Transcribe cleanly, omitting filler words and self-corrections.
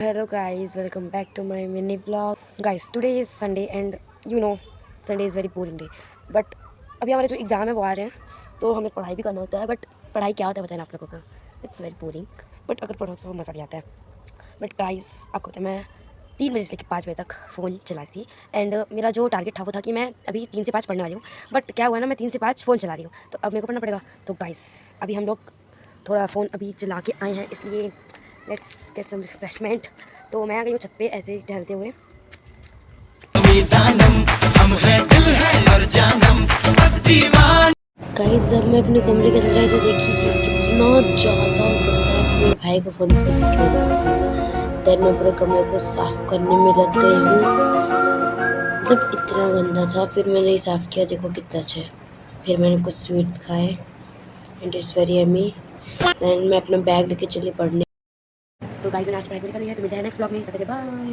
Hello guys, welcome back to my mini vlog. Guys, today is Sunday and Sunday is very boring day. But अभी हमारे जो exam है वो आ रहे हैं तो हमें पढ़ाई भी करना होता है. बट पढ़ाई क्या होता है बताना आप लोगों को. It's very boring. बट अगर पढ़ो तो मज़ा भी आता है. बट गाइस आपको पता है मैं 3 बजे से लेकर 5 बजे तक फ़ोन चला रही थी. एंड मेरा जो टारगेट था वो था कि मैं अभी 3 से 5 पढ़ने वाली हूँ. बट क्या हुआ ना, मैं 3 से 5 फ़ोन चला रही हूँ तो अब मेरे को पढ़ना पड़ेगा. तो गाइस अभी हम लोग थोड़ा फ़ोन अभी चला के आए हैं, इसलिए लेट्स गेट सम रिफ्रेशमेंट. तो मैं आ गई हूँ छत पे ऐसे ही टहलते हुए. गाइस जब मैं अपने कमरे के अंदर आई तो देखिए कितना ज़्यादा गंदा है. मेरे भाई को फ़ोन कर दिया. देन मैं पूरे कमरे को साफ़ करने में लग गई हूँ. मतलब इतना गंदा था, फिर मैंने साफ़ किया. देखो कितना अच्छा है. फिर मैंने कुछ स्वीट्स खाए and it's very yummy. Then मैं अपना बैग लेके चली पढ़ने. तो गाइस मैंने आज पढ़ाई पूरी कर ली है. तो मिलते हैं नेक्स्ट ब्लॉग में. बाय.